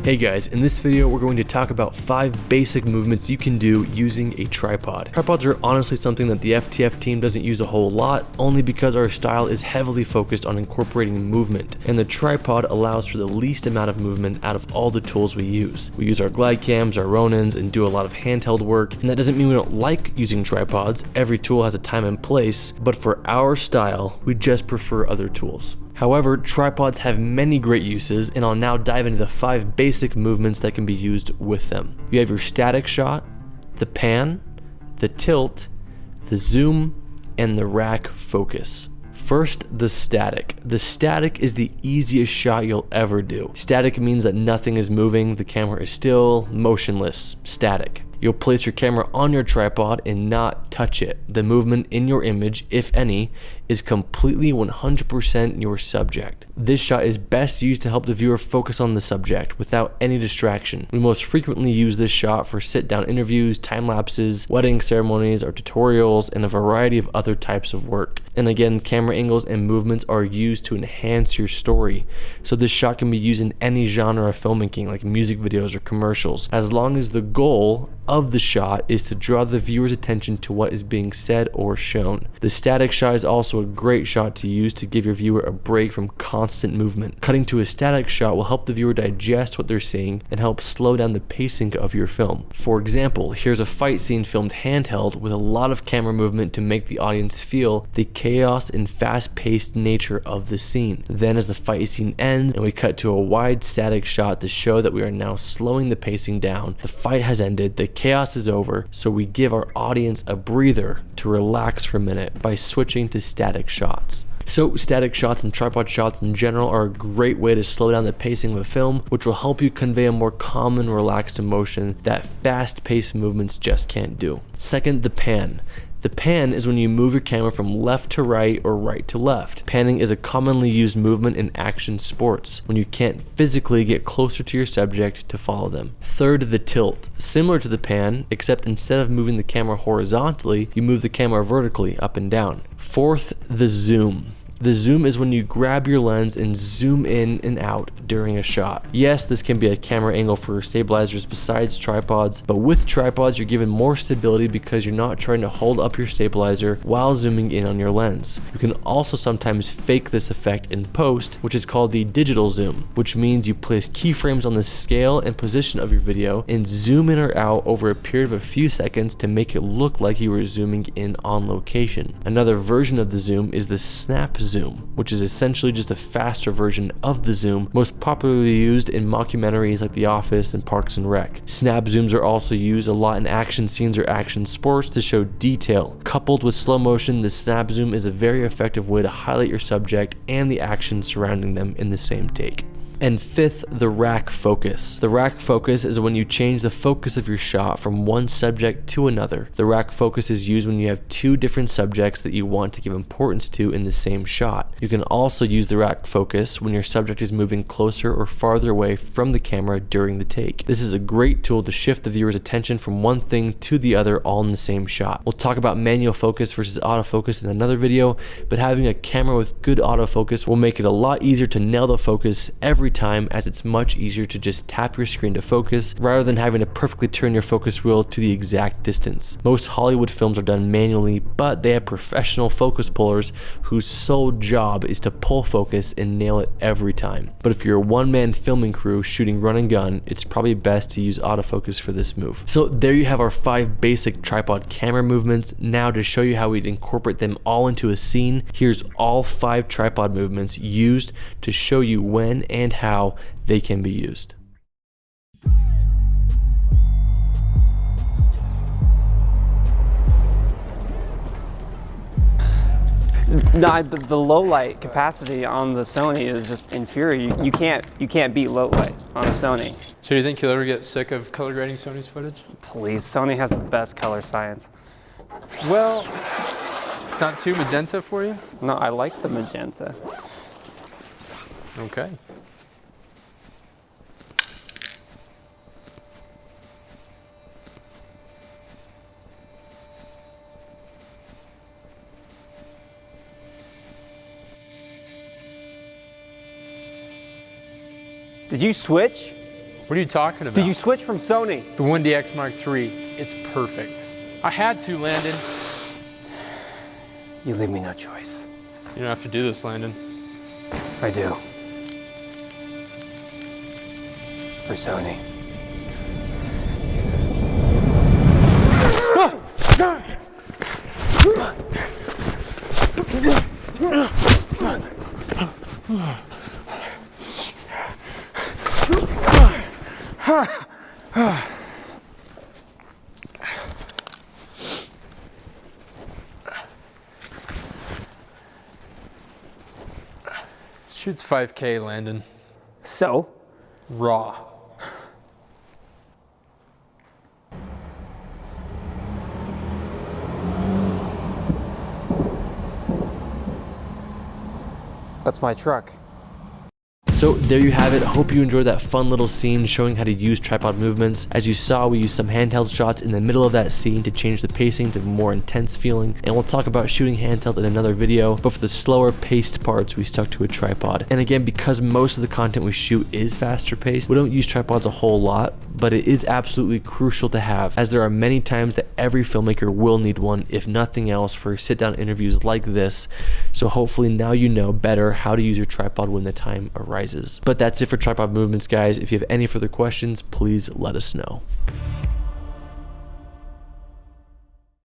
Hey guys, in this video we're going to talk about 5 basic movements you can do using a tripod. Tripods are honestly something that the FTF team doesn't use a whole lot, only because our style is heavily focused on incorporating movement, and the tripod allows for the least amount of movement out of all the tools we use. We use our glide cams, our Ronins, and do a lot of handheld work, and that doesn't mean we don't like using tripods. Every tool has a time and place, but for our style, we just prefer other tools. However, tripods have many great uses, and I'll now dive into the 5 basic movements that can be used with them. You have your static shot, the pan, the tilt, the zoom, and the rack focus. First, the static. The static is the easiest shot you'll ever do. Static means that nothing is moving, the camera is still, motionless, static. You'll place your camera on your tripod and not touch it. The movement in your image, if any, is completely 100% your subject. This shot is best used to help the viewer focus on the subject without any distraction. We most frequently use this shot for sit-down interviews, time lapses, wedding ceremonies, or tutorials, and a variety of other types of work. And again, camera angles and movements are used to enhance your story. So this shot can be used in any genre of filmmaking, like music videos or commercials, as long as the goal of the shot is to draw the viewer's attention to what is being said or shown. The static shot is also a great shot to use to give your viewer a break from constant movement. Cutting to a static shot will help the viewer digest what they're seeing and help slow down the pacing of your film. For example, here's a fight scene filmed handheld with a lot of camera movement to make the audience feel the chaos and fast-paced nature of the scene. Then as the fight scene ends and we cut to a wide static shot to show that we are now slowing the pacing down, the fight has ended, the chaos is over, so we give our audience a breather to relax for a minute by switching to static shots. So static shots and tripod shots in general are a great way to slow down the pacing of a film, which will help you convey a more calm and relaxed emotion that fast-paced movements just can't do. Second, the pan. The pan is when you move your camera from left to right or right to left. Panning is a commonly used movement in action sports, when you can't physically get closer to your subject to follow them. Third, the tilt. Similar to the pan, except instead of moving the camera horizontally, you move the camera vertically, up and down. Fourth, the zoom. The zoom is when you grab your lens and zoom in and out during a shot. Yes, this can be a camera angle for stabilizers besides tripods, but with tripods you're given more stability because you're not trying to hold up your stabilizer while zooming in on your lens. You can also sometimes fake this effect in post, which is called the digital zoom, which means you place keyframes on the scale and position of your video and zoom in or out over a period of a few seconds to make it look like you were zooming in on location. Another version of the zoom is the snap zoom, which is essentially just a faster version of the zoom, most popularly used in mockumentaries like The Office and Parks and Rec. Snap zooms are also used a lot in action scenes or action sports to show detail. Coupled with slow motion, the snap zoom is a very effective way to highlight your subject and the action surrounding them in the same take. And fifth, the rack focus. The rack focus is when you change the focus of your shot from one subject to another. The rack focus is used when you have 2 different subjects that you want to give importance to in the same shot. You can also use the rack focus when your subject is moving closer or farther away from the camera during the take. This is a great tool to shift the viewer's attention from one thing to the other all in the same shot. We'll talk about manual focus versus autofocus in another video, but having a camera with good autofocus will make it a lot easier to nail the focus every time, as it's much easier to just tap your screen to focus rather than having to perfectly turn your focus wheel to the exact distance. Most Hollywood films are done manually, but they have professional focus pullers whose sole job is to pull focus and nail it every time. But if you're a one-man filming crew shooting run and gun, it's probably best to use autofocus for this move. So there you have our 5 basic tripod camera movements. Now to show you how we'd incorporate them all into a scene, here's all 5 tripod movements used to show you when and how they can be used. No, but the low light capacity on the Sony is just infuriating. You can't beat low light on a Sony. So do you think you'll ever get sick of color grading Sony's footage? Please, Sony has the best color science. Well, it's not too magenta for you? No, I like the magenta. Okay. Did you switch? What are you talking about? Did you switch from Sony? The 1DX Mark III, it's perfect. I had to, Landon. You leave me no choice. You don't have to do this, Landon. I do. For Sony. Shoots 5K, Landon. So? Raw. That's my truck. So there you have it. Hope you enjoyed that fun little scene showing how to use tripod movements. As you saw, we used some handheld shots in the middle of that scene to change the pacing to a more intense feeling, and we'll talk about shooting handheld in another video, but for the slower paced parts we stuck to a tripod. And again, because most of the content we shoot is faster paced, we don't use tripods a whole lot, but it is absolutely crucial to have, as there are many times that every filmmaker will need one, if nothing else, for sit down interviews like this. So hopefully now you know better how to use your tripod when the time arises. But that's it for tripod movements, guys. If you have any further questions, please let us know.